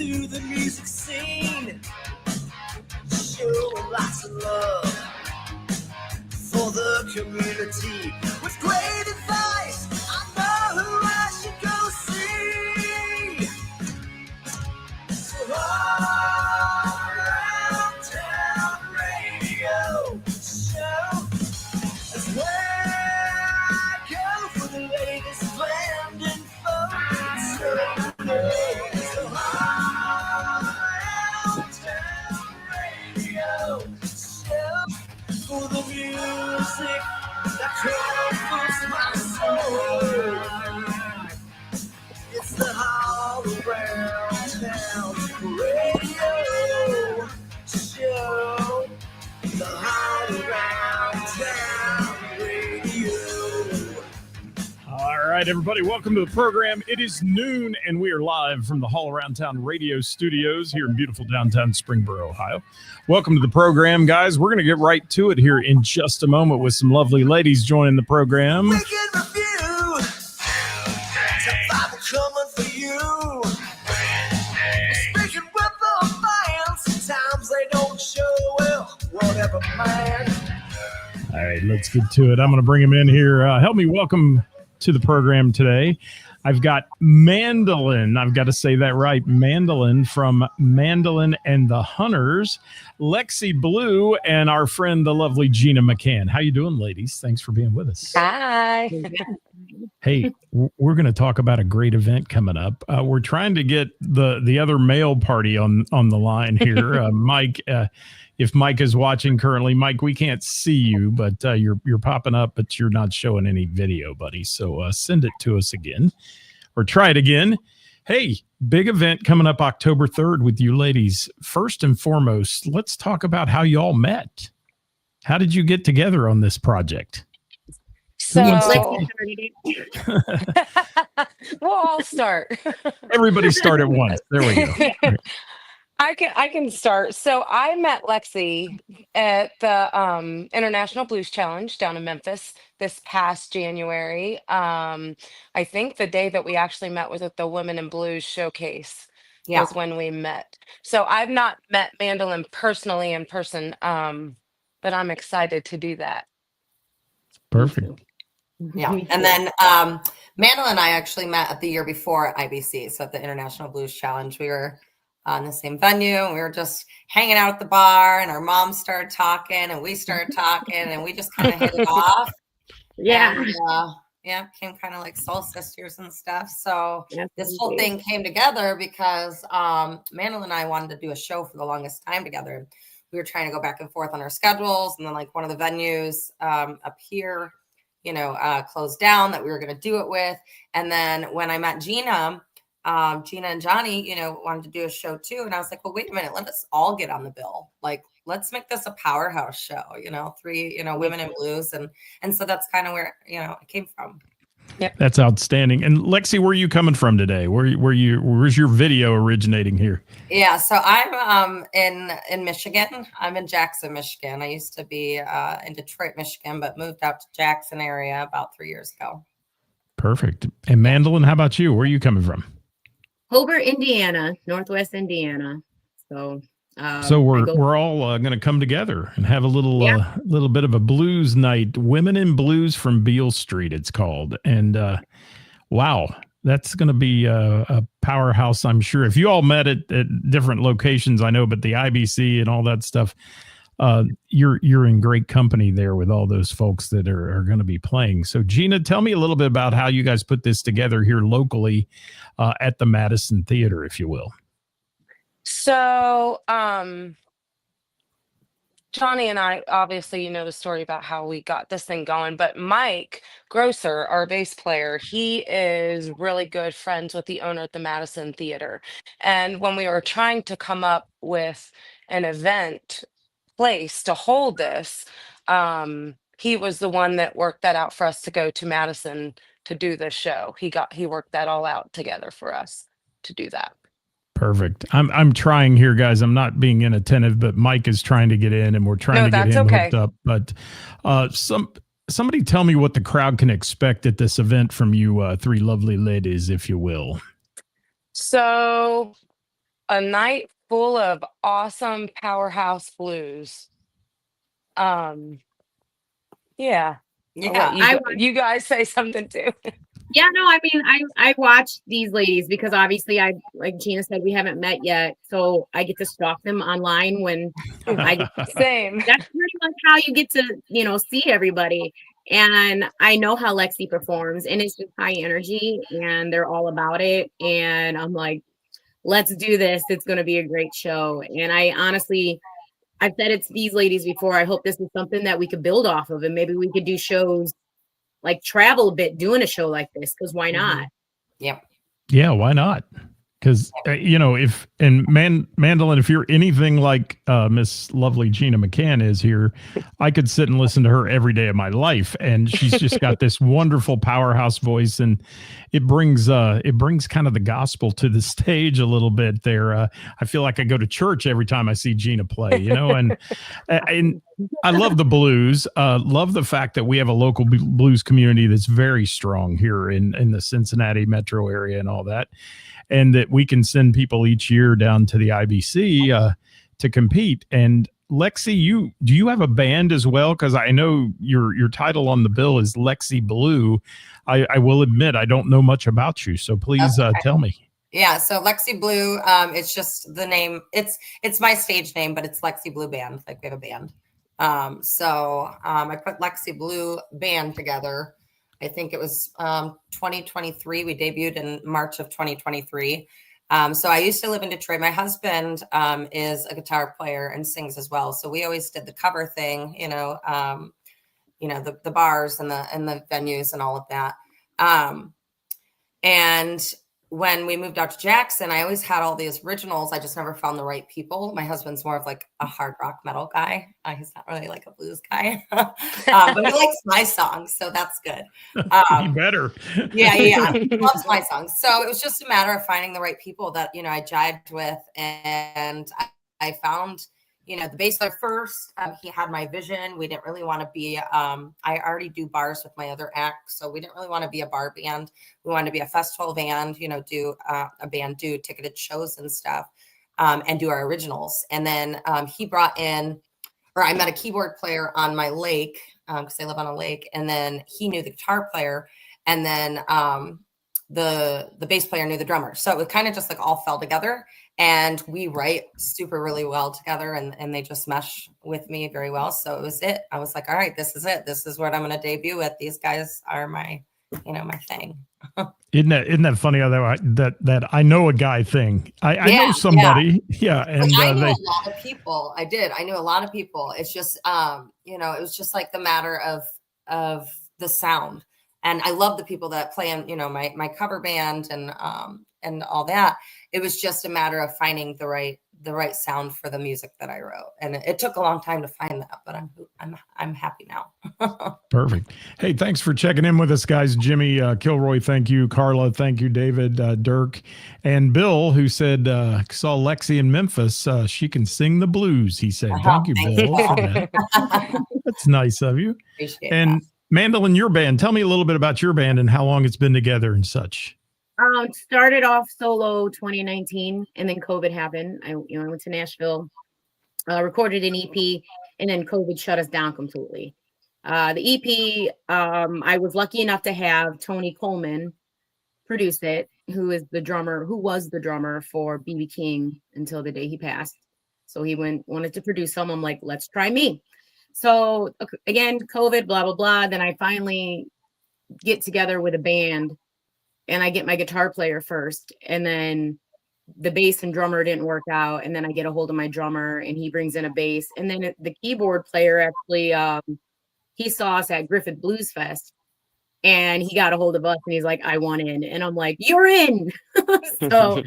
to the music scene, showing lots of love for the community. With great advice, I know who I should go see. So all around town radio show is where I go for the latest band info. So all around town radio show for the music that comforts my soul. It's the All Around Town Radio Show. The All Around Town Radio. All right, everybody, welcome to the program. It is noon, and we are live from the All Around Town Radio Studios here in beautiful downtown Springboro, Ohio. Welcome to the program, guys. We're going to get right to it here in just a moment with some lovely ladies joining the program. We can review. Top five coming for you. Speaking with the fans, sometimes they don't show well. Whatever, man. All right, let's get to it. I'm going to bring him in here. Help me welcome to the program today. I've got Mandolin. I've got to say that right. Mandolin from Mandolin and the Hunters, Lexi Blue, and our friend, the lovely Gina McCann. How you doing, ladies? Thanks for being with us. Hi. Hey, we're going to talk about a great event coming up. We're trying to get the other male party on the line here. Mike, if Mike is watching currently, Mike, we can't see you, but you're popping up, but you're not showing any video, buddy. So send it to us again or try it again. Hey, big event coming up October 3rd with you ladies. First and foremost, let's talk about how you all met. How did you get together on this project? So, well, I'll start. Everybody start at once. There we go. I can start. So I met Lexi at the International Blues Challenge down in Memphis this past January. I think the day that we actually met was at the Women in Blues Showcase. Yeah. Was when we met. So I've not met Mandolin personally in person, but I'm excited to do that. Perfect. Yeah. And then Mandolin and I actually met at the year before at IBC. So at the International Blues Challenge, we were on the same venue. And we were just hanging out at the bar, and our moms started talking, and we started talking, and we just kind of hit it off. Yeah. And, became kind of like soul sisters and stuff. So Yes, this whole indeed. thing came together because Mandolin and I wanted to do a show for the longest time together. We were trying to go back and forth on our schedules, and then like one of the venues up here, closed down that we were going to do it with. And then when I met Gina and Johnny, wanted to do a show too. And I was like, well, wait a minute, let us all get on the bill. Like, let's make this a powerhouse show, 3, women in blues. And so that's kind of where, it came from. Yep. That's outstanding. And Lexi, where are you coming from today? Where's your video originating here? Yeah. So I'm in Michigan. I'm in Jackson, Michigan. I used to be in Detroit, Michigan, but moved out to Jackson area about 3 years ago. Perfect. And Mandolin, how about you? Where are you coming from? Hobart, Indiana, Northwest Indiana. So we're all going to come together and have a little bit of a blues night. Women in Blues from Beale Street, it's called. And wow, that's going to be a powerhouse, I'm sure. If you all met at different locations, I know, but the IBC and all that stuff, you're in great company there with all those folks that are going to be playing. So Gina, tell me a little bit about how you guys put this together here locally at the Madison Theater, if you will. So, Johnny and I, obviously, the story about how we got this thing going, but Mike Grosser, our bass player, he is really good friends with the owner at the Madison Theater. And when we were trying to come up with an event place to hold this, he was the one that worked that out for us to go to Madison to do this show. He worked that all out together for us to do that. Perfect. I'm trying here, guys. I'm not being inattentive, but Mike is trying to get in, and we're trying to get him hooked up. But somebody tell me what the crowd can expect at this event from you three lovely ladies, if you will. So a night full of awesome powerhouse blues. Yeah. I'll let Yeah. you guys say something too. Yeah, no, I mean, I watch these ladies because obviously like Gina said, we haven't met yet. So I get to stalk them online when I get Same. that's pretty much how you get to, see everybody. And I know how Lexi performs, and it's just high energy and they're all about it. And I'm like, let's do this. It's going to be a great show. And I've said it to these ladies before. I hope this is something that we could build off of, and maybe we could do shows, like travel a bit doing a show like this, because why not? Yep. Yeah, why not? Because if Mandolin, if you're anything like Miss Lovely Gina McCann is here, I could sit and listen to her every day of my life, and she's just got this wonderful powerhouse voice, and it brings kind of the gospel to the stage a little bit. There, I feel like I go to church every time I see Gina play, and I love the blues. Love the fact that we have a local blues community that's very strong here in the Cincinnati metro area and all that. And that we can send people each year down to the IBC to compete. And Lexi, do you have a band as well? Because I know your title on the bill is Lexi Blue. I will admit I don't know much about you, so please tell me. Yeah, so Lexi Blue, it's just the name. It's my stage name, but it's Lexi Blue Band. Like we have a band. I put Lexi Blue Band together. I think it was 2023. We debuted in March of 2023. So I used to live in Detroit. My husband is a guitar player and sings as well. So we always did the cover thing, the bars and the venues and all of that. And when we moved out to Jackson, I always had all these originals. I just never found the right people. My husband's more of like a hard rock metal guy. He's not really like a blues guy, but he likes my songs, so that's good. He better. Yeah. He loves my songs. So it was just a matter of finding the right people that, I jived with. And I found, the bass player first. He had my vision. We didn't really want to be, I already do bars with my other act. So we didn't really want to be a bar band. We wanted to be a festival band, do do ticketed shows and stuff, and do our originals. And then he brought in, or I met a keyboard player on my lake because I live on a lake. And then he knew the guitar player. And then the bass player knew the drummer. So it kind of just like all fell together. And we write super really well together, and they just mesh with me very well. So it was it. I was like, all right, this is it. This is what I'm going to debut with. These guys are my thing. Isn't that funny how that I know a guy thing? I know somebody. Yeah. And I knew a lot of people. I knew a lot of people. It's just, it was just like the matter of the sound. And I love the people that play in, my cover band and all that. It was just a matter of finding the right sound for the music that I wrote. And it took a long time to find that, but I'm happy now. Perfect. Hey, thanks for checking in with us, guys. Jimmy Kilroy, thank you. Carla, thank you. David, Dirk, and Bill, who said saw Lexi in Memphis. She can sing the blues, he said. Thank you, Bill. For that. That's nice of you. Appreciate and that. Mandolin, your band. Tell me a little bit about your band and how long it's been together and such. Started off solo 2019, and then COVID happened. I went to Nashville, recorded an EP, and then COVID shut us down completely. The EP, I was lucky enough to have Tony Coleman produce it, who was the drummer for B.B. King until the day he passed. So he wanted to produce some. I'm like, let's try me. So again, COVID, blah, blah, blah. Then I finally get together with a band, and I get my guitar player first, and then the bass and drummer didn't work out. And then I get a hold of my drummer, and he brings in a bass. And then the keyboard player actually, he saw us at Griffith Blues Fest, and he got a hold of us, and he's like, I want in. And I'm like, you're in. So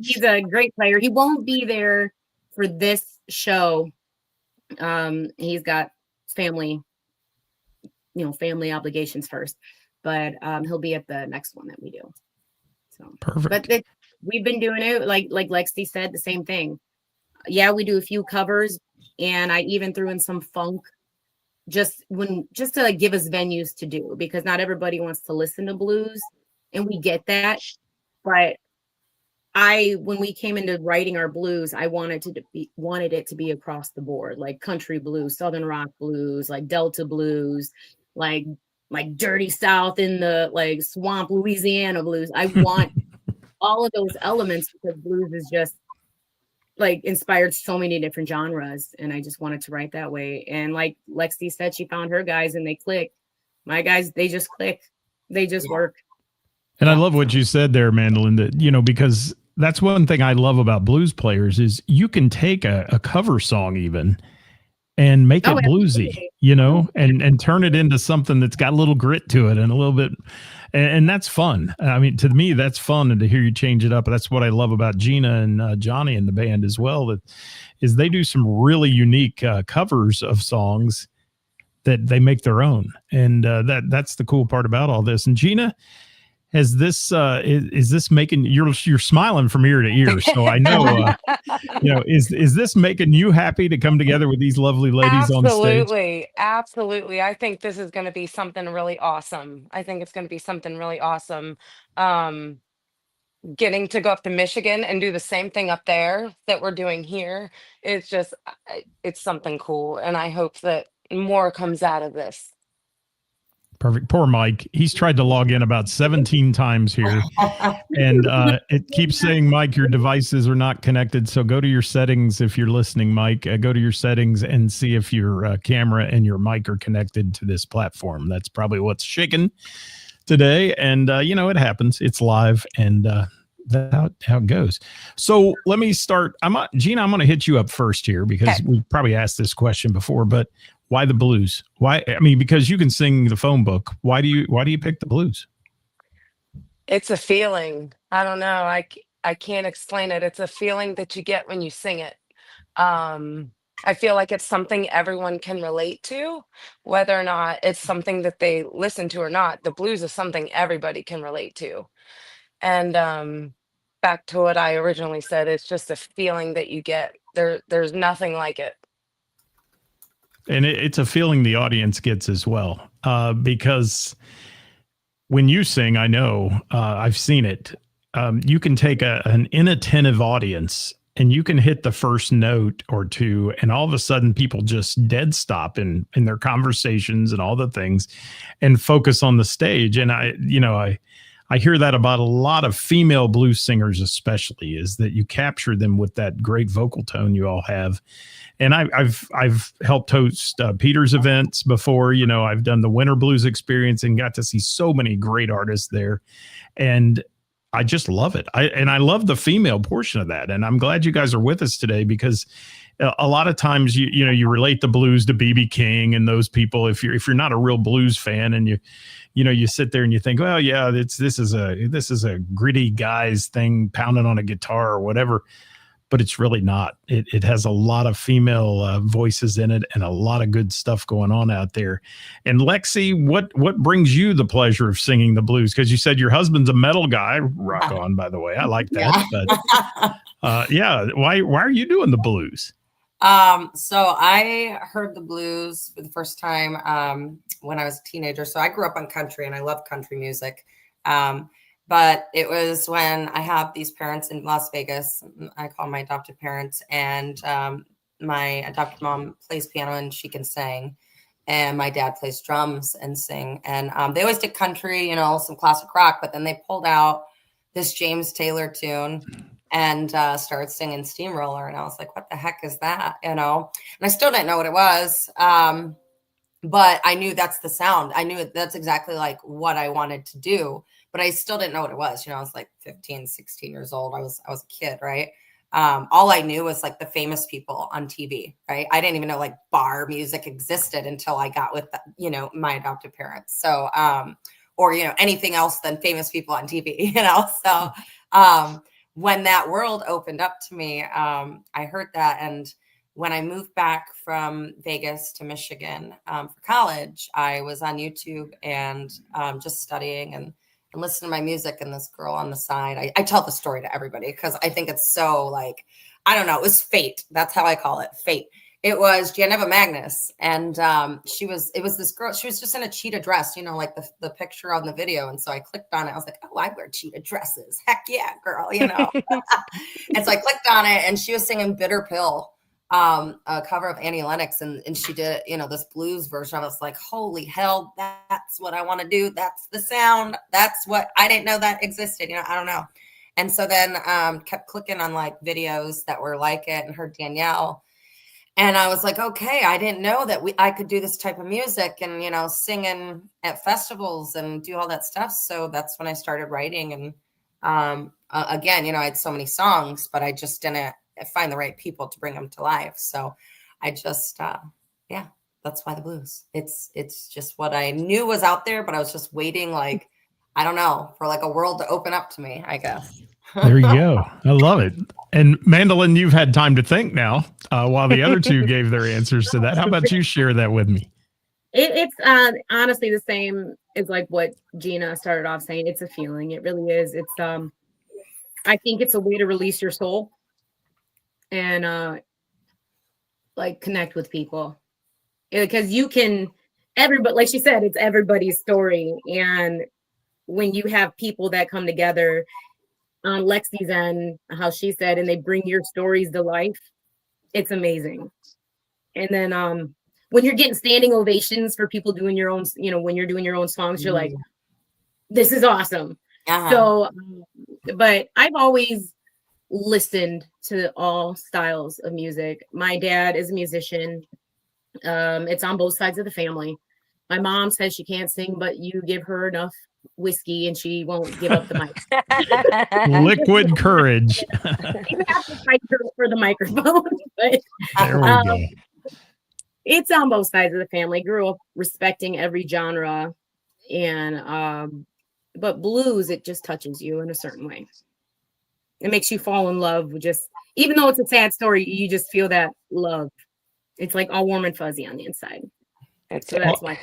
he's a great player. He won't be there for this show. He's got family obligations first, but he'll be at the next one that we do. So perfect. But we've been doing it like Lexi said, the same thing. Yeah, we do a few covers, and I even threw in some funk just to like give us venues to do, because not everybody wants to listen to blues, and we get that, but when we came into writing our blues, I wanted it to be across the board, like country blues, Southern rock blues, like Delta blues, like dirty South in the like swamp Louisiana blues. I want all of those elements because blues is just like inspired so many different genres, and I just wanted to write that way. And like Lexi said, she found her guys and they click. My guys, they just click. They just work. And I love what you said there, Mandolin, that, you know, because that's one thing I love about blues players is you can take a cover song even and make it bluesy, you know, and turn it into something that's got a little grit to it and a little bit. And that's fun. I mean, to me, that's fun. And to hear you change it up. That's what I love about Gina and Johnny and the band as well. That is they do some really unique covers of songs that they make their own. And that's the cool part about all this. And Gina, has this is this making you're smiling from ear to ear? So I know you know, is this making you happy to come together with these lovely ladies on stage? Absolutely. I think this is going to be something really awesome. I think it's going to be something really awesome. Um, Getting to go up to Michigan and do the same thing up there that we're doing here. It's just, it's something cool. And I hope that more comes out of this. Perfect. Poor Mike. He's tried to log in about 17 times here. And it keeps saying, Mike, your devices are not connected. So go to your settings. If you're listening, Mike, go to your settings and see if your camera and your mic are connected to this platform. That's probably what's shaking today. And, you know, it happens. It's live. And that's how it goes. So let me start. Gina, I'm going to hit you up first here because we probably asked this question before, but why the blues? Why? I mean, because you can sing the phone book. Why do you pick the blues? It's a feeling. I don't know. I can't explain it. It's a feeling that you get when you sing it. I feel like it's something everyone can relate to, whether or not it's something that they listen to or not. The blues is something everybody can relate to. And back to what I originally said, it's just a feeling that you get. There's nothing like it. And it's a feeling the audience gets as well, because when you sing, I know I've seen it. You can take an inattentive audience and you can hit the first note or two, and all of a sudden people just dead stop in their conversations and all the things and focus on the stage. And I hear that about a lot of female blues singers, especially, is that you capture them with that great vocal tone you all have. And I've helped host Peter's events before. You know, I've done the Winter Blues Experience and got to see so many great artists there. And I just love it. I love the female portion of that. And I'm glad you guys are with us today because a lot of times you relate the blues to B.B. King and those people. If you're not a real blues fan and you sit there and you think, well, yeah, this is a gritty guy's thing pounding on a guitar or whatever. But it's really not. It has a lot of female voices in it and a lot of good stuff going on out there. And Lexi, what brings you the pleasure of singing the blues? Because you said your husband's a metal guy. Rock on, by the way. I like that. But why are you doing the blues? So I heard the blues for the first time when I was a teenager. So I grew up on country and I love country music. But it was when I have these parents in Las Vegas. I call my adopted parents, and my adopted mom plays piano and she can sing, and my dad plays drums and sing. And they always did country, you know, some classic rock, but then they pulled out this James Taylor tune and started singing Steamroller. And I was like, what the heck is that? You know, and I still didn't know what it was. But I knew that's the sound. I knew that's exactly like what I wanted to do. But I still didn't know what it was. You know, I was like 15, 16 years old. I was a kid, right? All I knew was like the famous people on TV, right? I didn't even know like bar music existed until I got with, my adopted parents. So, or, anything else than famous people on TV, So when that world opened up to me, I heard that. And when I moved back from Vegas to Michigan for college, I was on YouTube and just studying and listen to my music, and this girl on the side. I tell the story to everybody because I think it's so like, I don't know, it was fate. That's how I call it, fate. It was Geneva Magnus, and it was this girl. She was just in a cheetah dress, you know, like the picture on the video. And so I clicked on it. I was like, oh, I wear cheetah dresses. Heck yeah, girl, you know. And so I clicked on it, and she was singing Bitter Pill, a cover of Annie Lennox, and she did, you know, this blues version. I was like, holy hell, that's what I want to do. That's the sound. That's what I didn't know that existed. You know, I don't know. And so then kept clicking on like videos that were like it, and heard Danielle. And I was like, okay, I didn't know that I could do this type of music and, you know, singing at festivals and do all that stuff. So that's when I started writing. And again, you know, I had so many songs, but I just didn't find the right people to bring them to life. So I just, yeah, that's why the blues. It's just what I knew was out there, but I was just waiting, like, I don't know, for like a world to open up to me, I guess. There you go. I love it. And Mandolin, you've had time to think now while the other two gave their answers to that. How about you share that with me? It's honestly the same as like what Gina started off saying. It's a feeling. It really is. It's I think it's a way to release your soul and like connect with people, because you can, everybody, like she said, it's everybody's story. And when you have people that come together on Lexi's end, how she said, and they bring your stories to life, it's amazing. And then when you're getting standing ovations for people doing your own, you know, when you're doing your own songs, you're like, this is awesome. So but I've always listened to all styles of music. My dad is a musician. It's on both sides of the family. My mom says she can't sing, but you give her enough whiskey and she won't give up the mic. Liquid courage. You have to fight for the microphone. But there we go. It's on both sides of the family. Grew up respecting every genre, and but blues, it just touches you in a certain way. It makes you fall in love with just, even though it's a sad story, you just feel that love. It's like all warm and fuzzy on the inside. So that's why.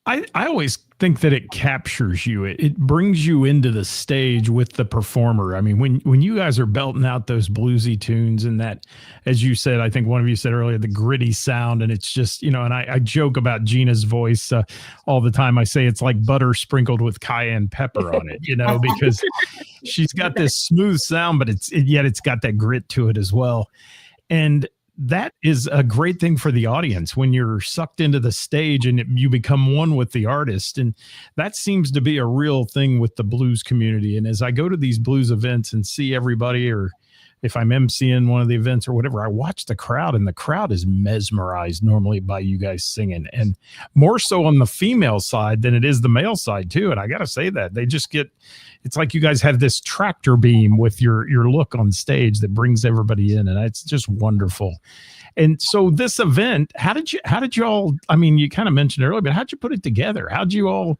I always think that it captures you. It brings you into the stage with the performer. I mean, when you guys are belting out those bluesy tunes and that, as you said, I think one of you said earlier, the gritty sound, and it's just, you know, and I joke about Gina's voice all the time. I say it's like butter sprinkled with cayenne pepper on it, you know, because she's got this smooth sound, but yet it's got that grit to it as well. And that is a great thing for the audience when you're sucked into the stage and you become one with the artist. And that seems to be a real thing with the blues community. And as I go to these blues events and see everybody, or if I'm emceeing one of the events or whatever, I watch the crowd, and the crowd is mesmerized normally by you guys singing, and more so on the female side than it is the male side too. And I got to say that they just get, it's like you guys have this tractor beam with your look on stage that brings everybody in, and it's just wonderful. And so this event, how did you all, I mean, you kind of mentioned earlier, but how'd you put it together? How'd you all,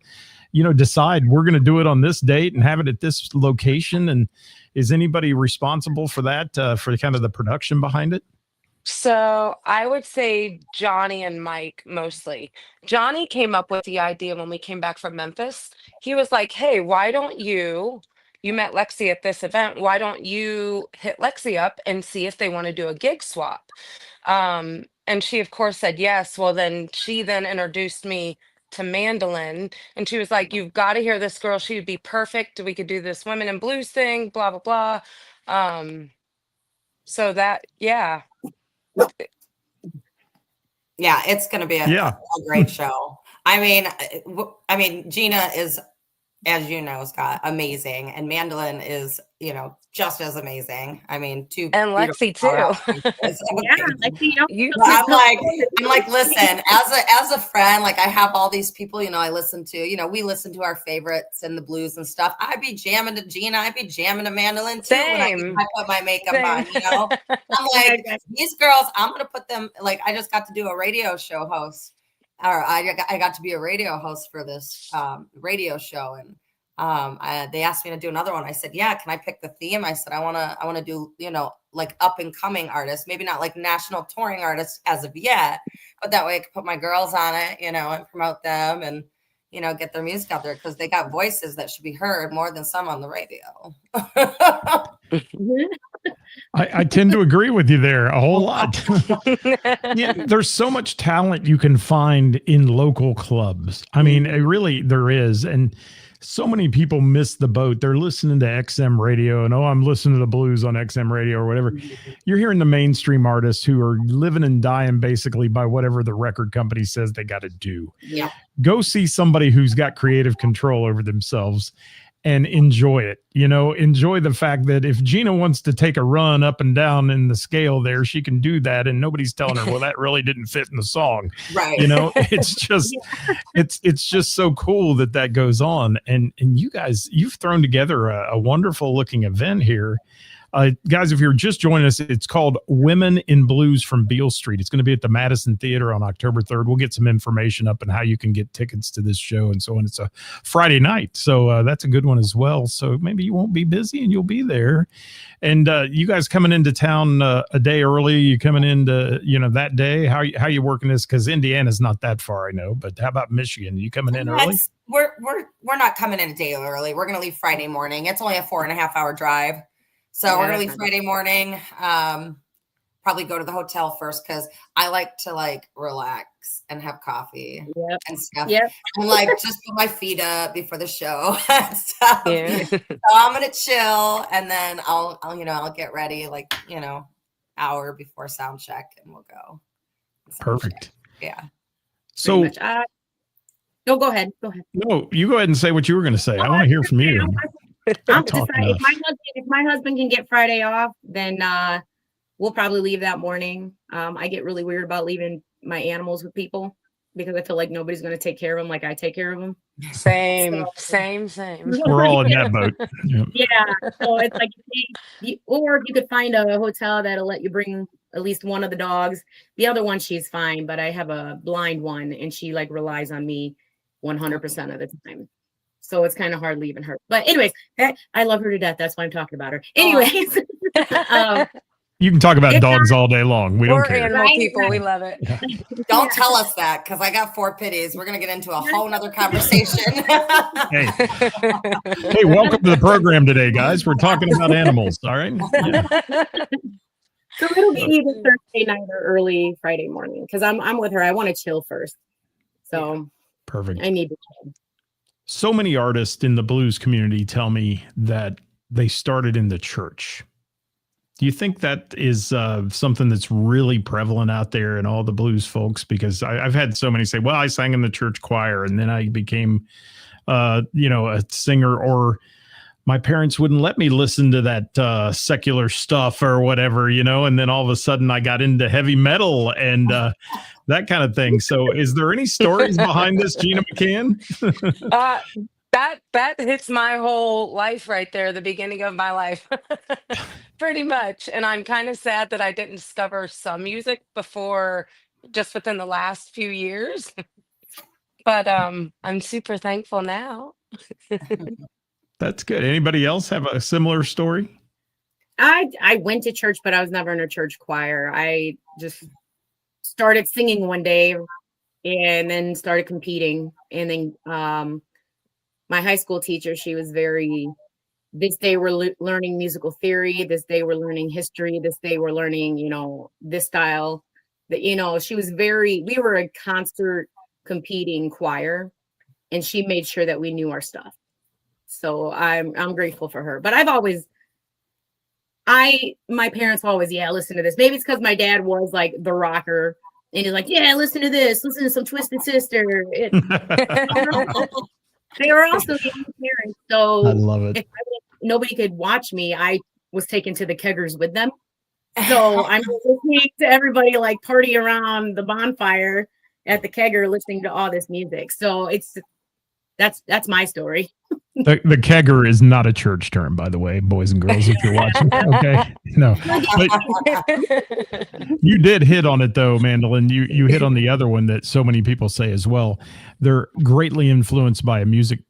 you know, decide we're going to do it on this date and have it at this location? And is anybody responsible for that, for kind of the production behind it? So I would say Johnny and Mike mostly. Johnny came up with the idea when we came back from Memphis. He was like, hey, why don't you met Lexi at this event, why don't you hit Lexi up and see if they want to do a gig swap? And she, of course, said yes. Well, then she introduced me to Mandolin, and she was like, you've got to hear this girl. She would be perfect. We could do this women in blues thing, blah, blah, blah. So that, yeah. Yeah, it's going to be a great show. I mean, Gina is, as you know, Scott, amazing, and Mandolin is, you know, just as amazing. I mean, and Lexi too. Yeah, Lexi, I'm like, listen, as a friend, like I have all these people, you know, I listen to, you know, we listen to our favorites and the blues and stuff. I'd be jamming to Gina, I'd be jamming to Mandolin too. Same. When I put my makeup on, you know. I'm like, these girls, I'm gonna put them, like, I just got to do a radio show host, or I got to be a radio host for this radio show, and they asked me to do another one. I said, yeah, can I pick the theme? I said, I want to do, you know, like up and coming artists, maybe not like national touring artists as of yet, but that way I could put my girls on it, you know, and promote them and, you know, get their music out there, because they got voices that should be heard more than some on the radio. I tend to agree with you there a whole lot. Yeah, there's so much talent you can find in local clubs. I mean, there is. And so many people miss the boat. They're listening to XM radio and, oh, I'm listening to the blues on XM radio or whatever. You're hearing the mainstream artists who are living and dying basically by whatever the record company says they got to do. Yeah. Go see somebody who's got creative control over themselves and enjoy it. Enjoy the fact that if Gina wants to take a run up and down in the scale there, she can do that. And nobody's telling her, well, that really didn't fit in the song. Right. It's just, it's just so cool that goes on. And you guys, you've thrown together a wonderful looking event here. Guys, if you're just joining us, it's called Women in Blues from Beale Street. It's going to be at the Madison Theater on October 3rd. We'll get some information up on how you can get tickets to this show and so on. It's a Friday night, so that's a good one as well. So maybe you won't be busy and you'll be there. And you guys coming into town a day early, you coming into, that day? How you working this? Because Indiana's not that far, I know. But how about Michigan? You coming in early? We're not coming in a day early. We're going to leave Friday morning. It's only a 4.5-hour drive. So we're going to leave Friday morning, probably go to the hotel first because I like to relax and have coffee and stuff. Yep. And just put my feet up before the show and stuff. Yeah. So I'm going to chill and then I'll get ready hour before sound check and we'll go. Perfect. Check. Yeah. So no, go ahead. No, you go ahead and say what you were going to say. I want to hear from you. If my husband can get Friday off, then we'll probably leave that morning. I get really weird about leaving my animals with people because I feel like nobody's going to take care of them like I take care of them. Same. We're all in that boat. Yeah. So it's like, or if you could find a hotel that'll let you bring at least one of the dogs. The other one, she's fine, but I have a blind one and she relies on me 100% of the time. So it's kind of hard leaving her. But anyways, I love her to death. That's why I'm talking about her. Anyways. You can talk about dogs all day long. We don't care. Animal people. We love it. Yeah. Don't tell us that because I got 4 pitties. We're going to get into a whole nother conversation. Hey, welcome to the program today, guys. We're talking about animals. All right. Yeah. So it'll be either Thursday night or early Friday morning because I'm with her. I want to chill first. So perfect. I need to chill. So many artists in the blues community tell me that they started in the church. Do you think that is something that's really prevalent out there in all the blues folks? Because I've had so many say, well, I sang in the church choir and then I became, a singer, or my parents wouldn't let me listen to that secular stuff or whatever, and then all of a sudden I got into heavy metal and that kind of thing. So is there any stories behind this, Gina McCann? That hits my whole life right there, the beginning of my life, pretty much. And I'm kind of sad that I didn't discover some music before just within the last few years. But I'm super thankful now. That's good. Anybody else have a similar story? I went to church, but I was never in a church choir. I just started singing one day and then started competing. And then my high school teacher, she was this day we're learning musical theory. This day we're learning history. This day we're learning, this style. She was we were a concert competing choir and she made sure that we knew our stuff. So I'm grateful for her. But my parents always, listen to this. Maybe it's because my dad was like the rocker and he's like, listen to this, listen to some Twisted Sister. They were also young parents. So I love it. If nobody could watch me, I was taken to the keggers with them. So I'm listening to everybody party around the bonfire at the kegger, listening to all this music. So that's my story. The kegger is not a church term, by the way, boys and girls, if you're watching. Okay. No. But you did hit on it, though, Mandolin. You hit on the other one that so many people say as well. They're greatly influenced by a music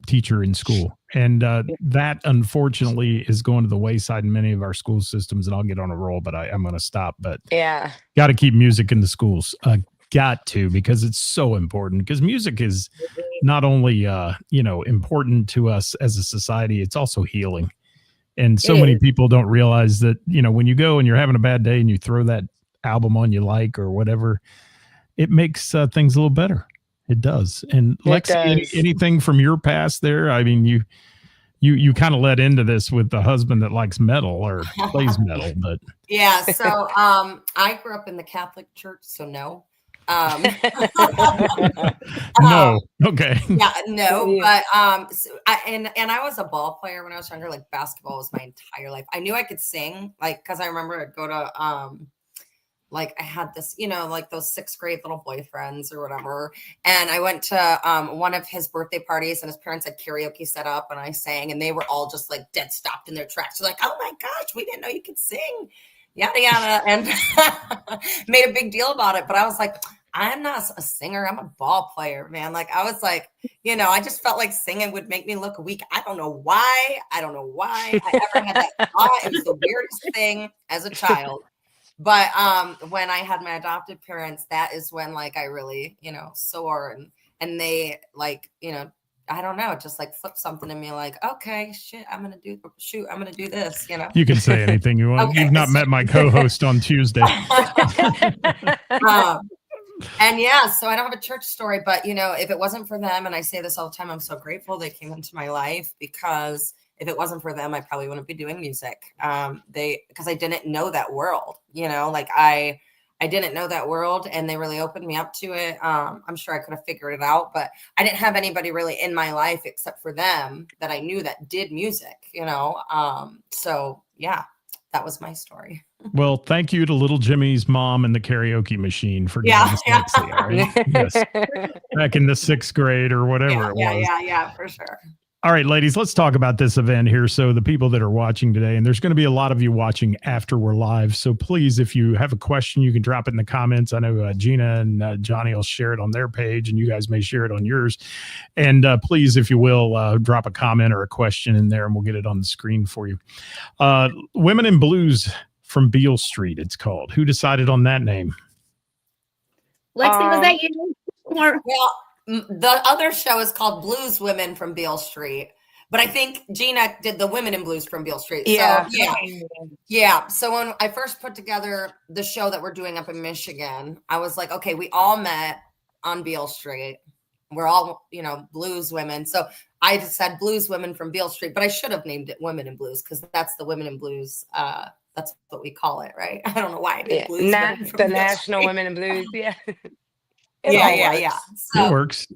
teacher in school. And that, unfortunately, is going to the wayside in many of our school systems. And I'll get on a roll, but I'm going to stop. But got to keep music in the schools. Got to, because it's so important, because music is not only important to us as a society, it's also healing. And so many people don't realize that, when you go and you're having a bad day and you throw that album on you like or whatever, it makes things a little better. It does. And Lexi, anything from your past there? I mean, you kind of led into this with the husband that likes metal or plays metal, but yeah. So I grew up in the Catholic Church, so no. No. Okay. Yeah, no, but so I was a ball player when I was younger. Like basketball was my entire life. I knew I could sing, like because I remember I'd go to like I had this, like those 6th grade little boyfriends or whatever. And I went to one of his birthday parties and his parents had karaoke set up and I sang and they were all just like dead stopped in their tracks. They're like, oh my gosh, we didn't know you could sing. Yada, yada. And made a big deal about it. But I was like, I'm not a singer. I'm a ball player, man. Like I was like, I just felt like singing would make me look weak. I don't know why. I ever had that thought. It was the weirdest thing as a child. But when I had my adopted parents, that is when like I really, soar and they like, I don't know, just like flip something in me like, okay, I'm going to do this, You can say anything you want. Okay. You've not met my co-host on Tuesday. And yeah, so I don't have a church story, but if it wasn't for them, and I say this all the time, I'm so grateful they came into my life because if it wasn't for them, I probably wouldn't be doing music. Because I didn't know that world, like I didn't know that world and they really opened me up to it. I'm sure I could have figured it out, but I didn't have anybody really in my life except for them that I knew that did music, so yeah, that was my story. Well, thank you to little Jimmy's mom and the karaoke machine for giving us Lexi, all right? Yes. Back in the 6th grade or whatever it was. Yeah, for sure. All right, ladies, let's talk about this event here. So the people that are watching today, and there's going to be a lot of you watching after we're live. So please, if you have a question, you can drop it in the comments. I know Gina and Johnny will share it on their page and you guys may share it on yours. And please, if you will, drop a comment or a question in there and we'll get it on the screen for you. Women in Blues from Beale Street, it's called. Who decided on that name? Lexi, was that you? Well, the other show is called Blues Women from Beale Street, but I think Gina did the Women in Blues from Beale Street. Yeah. So, yeah. So when I first put together the show that we're doing up in Michigan, I was like, okay, we all met on Beale Street. We're all, blues women. So I just said Blues Women from Beale Street, but I should have named it Women in Blues because that's the Women in Blues. That's what we call it, right? I don't know why I did Blues Women from the Beale National Street. Women in Blues. Yeah. Yeah. So, it works.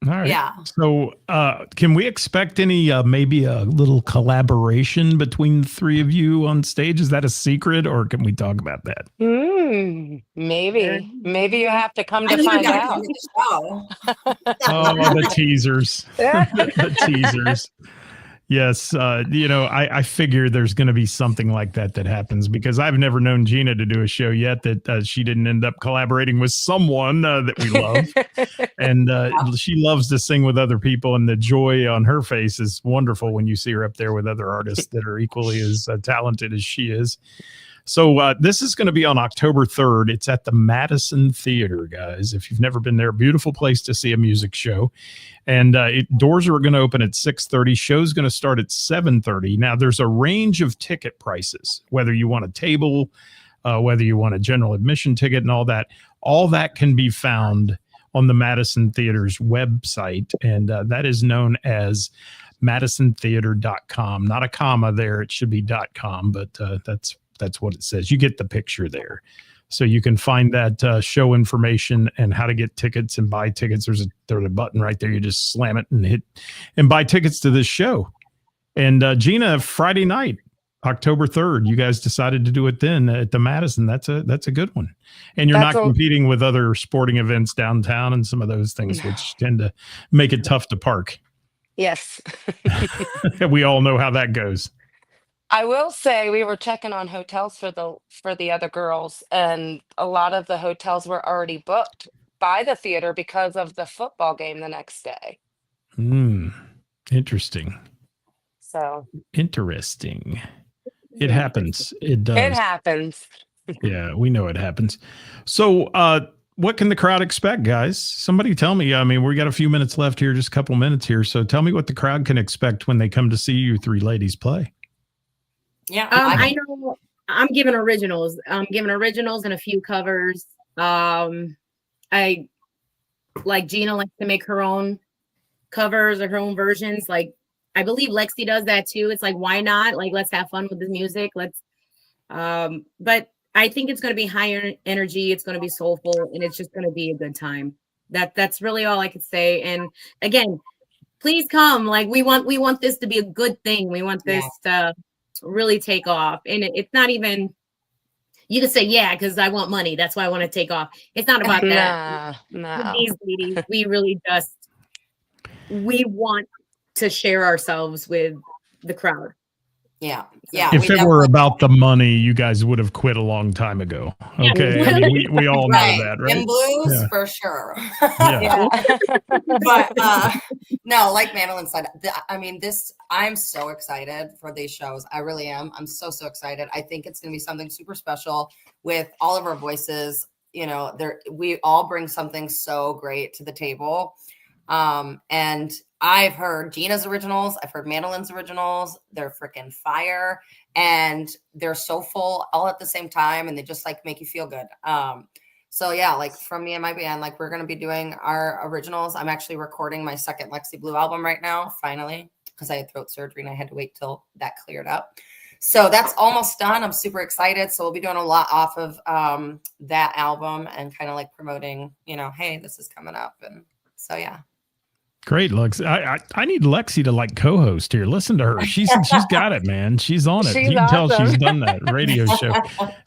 All right. Yeah. So can we expect any maybe a little collaboration between the three of you on stage? Is that a secret or can we talk about that? Maybe you have to come to find out. Oh, the teasers. The teasers. Yes. I figure there's going to be something like that happens because I've never known Gina to do a show yet that she didn't end up collaborating with someone that we love. And she loves to sing with other people. And the joy on her face is wonderful when you see her up there with other artists that are equally as talented as she is. So this is going to be on October 3rd. It's at the Madison Theater, guys. If you've never been there, beautiful place to see a music show. And doors are going to open at 6:30. Show's going to start at 7:30. Now, there's a range of ticket prices, whether you want a table, whether you want a general admission ticket and all that. All that can be found on the Madison Theater's website. And that is known as madisontheater.com. Not a comma there. It should be .com, but that's what it says. You get the picture there. So you can find that show information and how to get tickets and buy tickets. There's a button right there. You just slam it and hit and buy tickets to this show. And Gina, Friday night, October 3rd, you guys decided to do it then at the Madison. That's a good one. And you're not competing with other sporting events downtown and some of those things, which tend to make it tough to park. Yes. We all know how that goes. I will say we were checking on hotels for the other girls, and a lot of the hotels were already booked by the theater because of the football game the next day. Interesting. So interesting. It happens. It does. It happens. Yeah, we know it happens. So what can the crowd expect, guys? Somebody tell me. I mean, we got a few minutes left here, just a couple minutes here. So tell me what the crowd can expect when they come to see you three ladies play. Yeah, I know I'm giving originals. I'm giving originals and a few covers. I like Gina likes to make her own covers or her own versions. Like I believe Lexi does that too. It's like, why not? Like, let's have fun with the music. But I think it's going to be higher energy. It's going to be soulful, and it's just going to be a good time. That's really all I could say. And again, please come. Like we want this to be a good thing. We want this to really take off. And it's not even, you can say, yeah, because I want money. That's why I want to take off. It's not about that. No. These ladies, we really we want to share ourselves with the crowd. Yeah. If it were about the money, you guys would have quit a long time ago. Okay. I mean, we all know that, right? In blues, for sure. But no, like Madeline said, I'm so excited for these shows. I really am. I'm so excited. I think it's going to be something super special with all of our voices. You know, we all bring something so great to the table. And I've heard Gina's originals. I've heard Madeline's originals. They're freaking fire, and they're so full all at the same time, and they just like make you feel good. So yeah, like from me and my band, like we're going to be doing our originals. I'm actually recording my second Lexi Blue album right now, finally, because I had throat surgery and I had to wait till that cleared up. So that's almost done. I'm super excited. So we'll be doing a lot off of that album and kind of like promoting, you know, hey, this is coming up. And so, yeah. Great, Lexi. I need Lexi to like co-host here. Listen to her. She's got it, man. She's on it. You can tell she's done that radio show.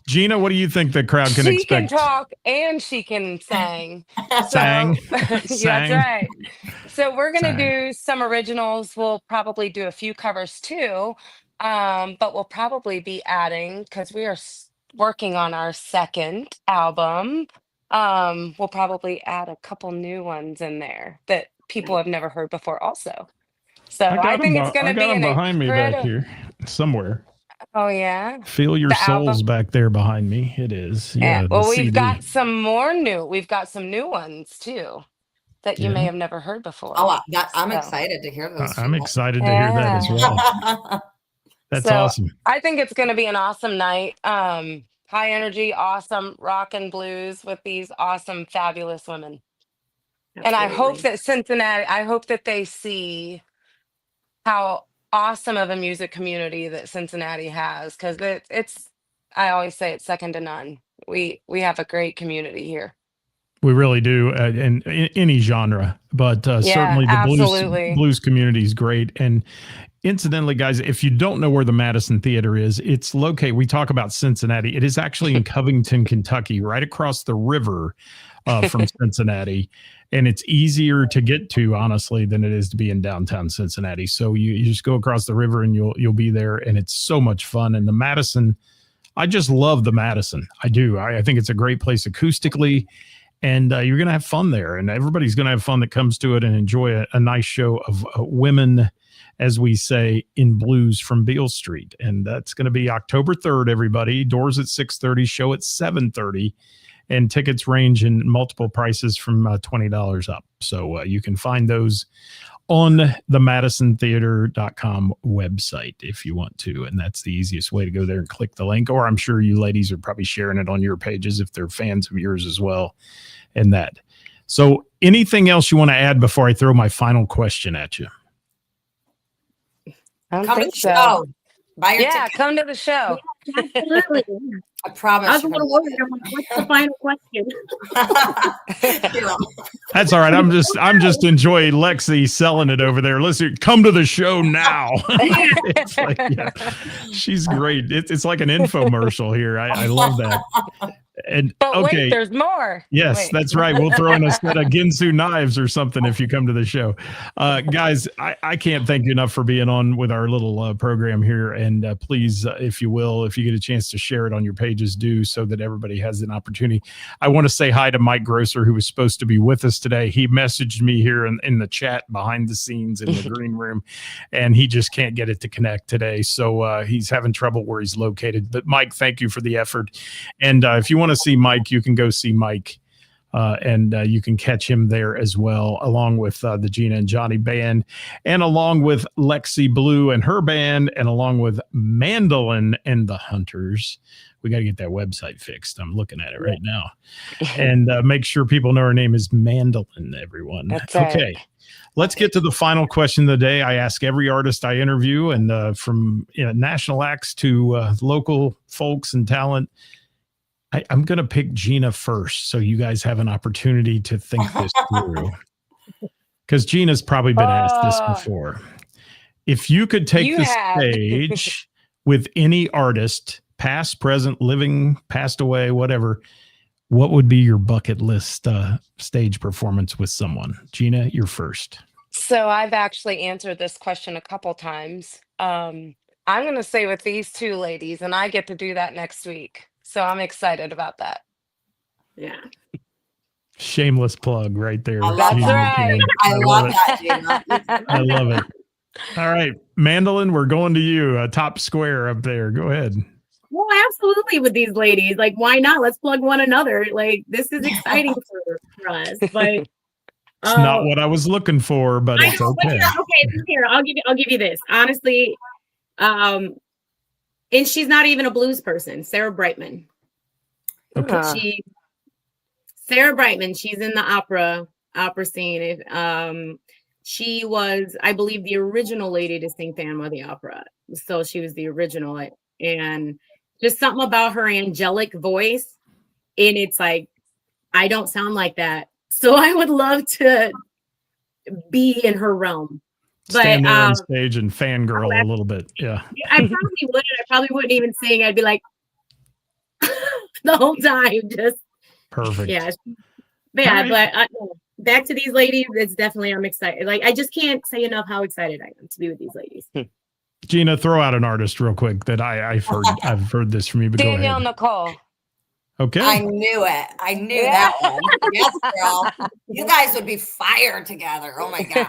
Gina, what do you think the crowd can expect? She can talk and she can sing. Sang. That's right. So we're going to do some originals. We'll probably do a few covers too. But we'll probably be adding, because we are working on our second album. We'll probably add a couple new ones in there that people have never heard before also. So I think it's going to be behind me back here somewhere. Oh yeah. Feel your souls back there behind me. It is. Yeah. Well, we've got some new ones too that you may have never heard before. Oh, I'm excited to hear those. I'm excited to hear that as well. That's awesome. I think it's going to be an awesome night. High energy, awesome rock and blues with these awesome, fabulous women. Absolutely. And I hope that Cincinnati, they see how awesome of a music community that Cincinnati has, because I always say it's second to none. We have a great community here. We really do, in any genre, but certainly the blues community is great. And incidentally, guys, if you don't know where the Madison Theater is, it's located, we talk about Cincinnati. It is actually in Covington, Kentucky, right across the river from Cincinnati. And it's easier to get to, honestly, than it is to be in downtown Cincinnati. So you just go across the river and you'll be there, and it's so much fun. And the Madison, I just love the Madison. I do. I think it's a great place acoustically, and you're going to have fun there. And everybody's going to have fun that comes to it and enjoy a nice show of women, as we say, in blues from Beale Street. And that's going to be October 3rd, everybody. Doors at 6:30, show at 7:30. And tickets range in multiple prices from $20 up. So you can find those on the MadisonTheater.com website if you want to. And that's the easiest way to go there and click the link. Or I'm sure you ladies are probably sharing it on your pages if they're fans of yours as well. And that. So anything else you want to add before I throw my final question at you? I don't think so. Buy your ticket. Come to the show. Absolutely. I promise. I was a little worried. I'm like, what's the final question? That's all right. I'm just enjoying Lexi selling it over there. Listen, come to the show now. It's like, she's great. It's like an infomercial here. I love that. And but wait, there's more. Yes, that's right. We'll throw in a set of Ginsu knives or something if you come to the show. Guys, I can't thank you enough for being on with our little program here. And please, if you will, if you get a chance to share it on your pages, do, so that everybody has an opportunity. I want to say hi to Mike Grosser, who was supposed to be with us today. He messaged me here in the chat behind the scenes in the green room, and he just can't get it to connect today. So he's having trouble where he's located. But Mike, thank you for the effort. And if you want to see Mike, you can go see Mike and you can catch him there as well, along with the Gina and Johnny band, and along with Lexi Blue and her band, and along with Mandolin and the Hunters. We got to get that website fixed. I'm looking at it right now. And make sure people know her name is Mandolin, everyone. That's okay. right. Let's get to the final question of the day. I ask every artist I interview, and from national acts to local folks and talent. I'm going to pick Gina first, so you guys have an opportunity to think this through. Because Gina's probably been asked this before. If you could take the stage with any artist, past, present, living, passed away, whatever, what would be your bucket list stage performance with someone? Gina, you're first. So I've actually answered this question a couple times. I'm going to say with these two ladies, and I get to do that next week. So I'm excited about that. Yeah. Shameless plug right there. That's right. I love that, Gina. I love it. All right, Mandolin, we're going to you. Top square up there. Go ahead. Well, absolutely with these ladies. Like, why not? Let's plug one another. Like, this is exciting for us. But it's not what I was looking for, but it's okay. Okay, here, I'll give you this. Honestly, and she's not even a blues person, Sarah Brightman. Okay. Sarah Brightman, she's in the opera scene. She was, I believe, the original lady to sing Phantom of the Opera. So she was the original, and just something about her angelic voice. And it's like, I don't sound like that. So I would love to be in her realm. Stand there on stage and fangirl a little bit. Yeah. I probably would. I probably wouldn't even sing. I'd be like the whole time. Just perfect. Yeah. Bad. Right. But back to these ladies, it's definitely, I'm excited. Like, I just can't say enough how excited I am to be with these ladies. Gina, throw out an artist real quick that I've heard this from you. But Danielle Nicole. Okay. I knew it. I knew that one. Yes, girl. You guys would be fire together. Oh my gosh.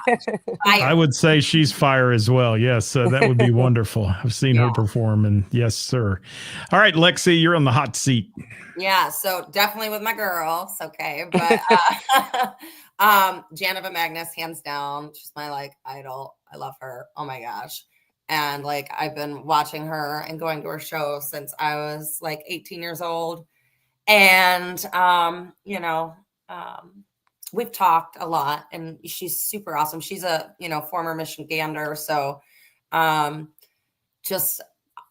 Fire. I would say she's fire as well. Yes, that would be wonderful. I've seen her perform, and yes, sir. All right, Lexi, you're on the hot seat. Yeah, so definitely with my girls. Okay. But Janova Magnus, hands down, she's my idol. I love her. Oh my gosh. And I've been watching her and going to her show since I was 18 years old. And, we've talked a lot, and she's super awesome. She's a, former Michigander. So, I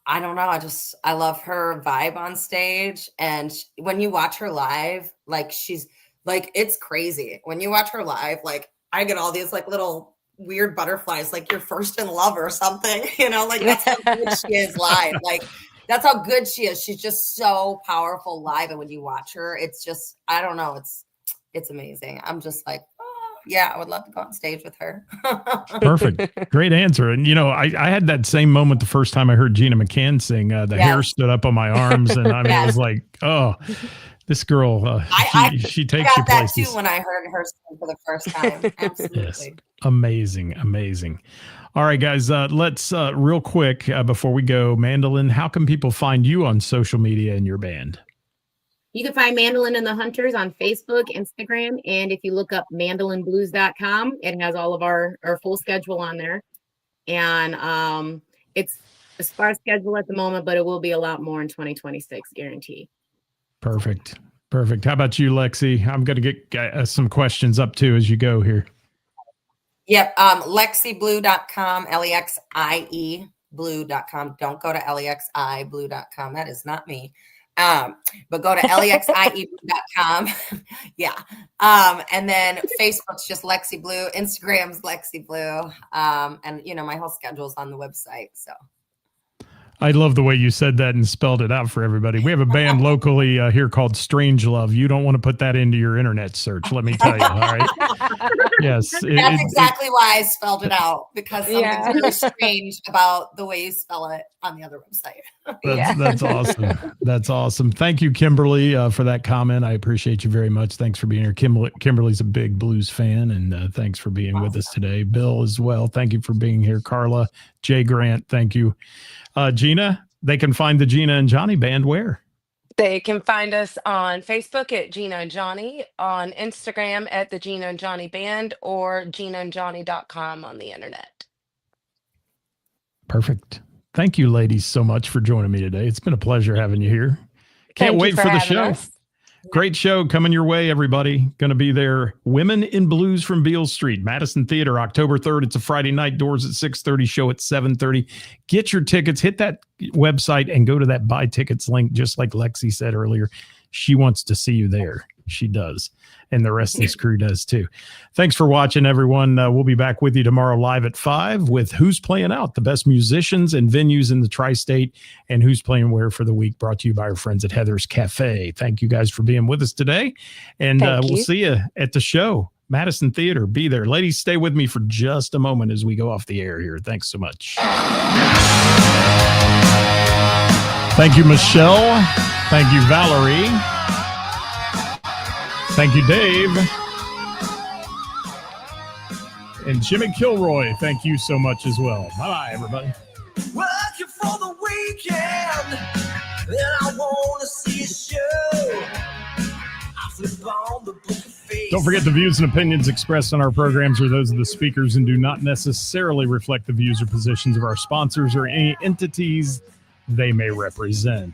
don't know. I love her vibe on stage. And when you watch her live, she's it's crazy. When you watch her live, I get all these little weird butterflies, you're first in love or something, that's how good she is live. That's how good she is. She's just so powerful live. And when you watch her, it's just, I don't know. It's amazing. I'm just I would love to go on stage with her. Perfect. Great answer. And, I had that same moment the first time I heard Gina McCann sing. The hair stood up on my arms, and it was like, oh, this girl, she takes you that places. too when I heard her sing for the first time. Absolutely. Yes. Amazing. All right, guys, let's real quick before we go, Mandolin, how can people find you on social media and your band? You can find Mandolin and the Hunters on Facebook, Instagram, and if you look up mandolinblues.com, it has all of our full schedule on there. And it's a sparse schedule at the moment, but it will be a lot more in 2026, guarantee. Perfect. How about you, Lexi? I'm going to get some questions up too as you go here. Yep. LexiBlue.com, LEXIE blue.com. Don't go to LEXIblue.com. That is not me. But go to LEXIE.com. Yeah. And then Facebook's just Lexi Blue, Instagram's Lexi Blue. And my whole schedule's on the website. So I love the way you said that and spelled it out for everybody. We have a band locally here called Strange Love. You don't want to put that into your internet search, let me tell you. All right. Yes. That's exactly why I spelled it out, because something's really strange about the way you spell it on the other website. That's awesome. That's awesome. Thank you, Kimberly, for that comment. I appreciate you very much. Thanks for being here. Kimberly's a big blues fan, and thanks for being with us today. Bill as well. Thank you for being here. Carla, Jay Grant, thank you. Gina, they can find the Gina and Johnny band where? They can find us on Facebook at Gina and Johnny, on Instagram at the Gina and Johnny Band, or ginaandjohnny.com on the internet. Perfect. Thank you, ladies, so much for joining me today. It's been a pleasure having you here. Can't Thank you wait for the having show. us. Great show coming your way, everybody. Going to be there. Women in Blues from Beale Street, Madison Theater, October 3rd. It's a Friday night. Doors at 6:30, show at 7:30. Get your tickets. Hit that website and go to that buy tickets link, just like Lexi said earlier. She wants to see you there. She does. And the rest of this crew does too. Thanks for watching, everyone. We'll be back with you tomorrow live at 5 with Who's Playing Out, the best musicians and venues in the tri-state, and Who's Playing Where for the week, brought to you by our friends at Heather's Cafe. Thank you guys for being with us today. And we'll see you at the show, Madison Theater. Be there. Ladies, stay with me for just a moment as we go off the air here. Thanks so much. Thank you, Michelle. Thank you, Valerie. Thank you, Dave. And Jimmy Kilroy, thank you so much as well. Bye-bye, everybody. Working for the weekend, then I want to see a show. I flip on the book of face. Don't forget the views and opinions expressed on our programs are those of the speakers and do not necessarily reflect the views or positions of our sponsors or any entities they may represent.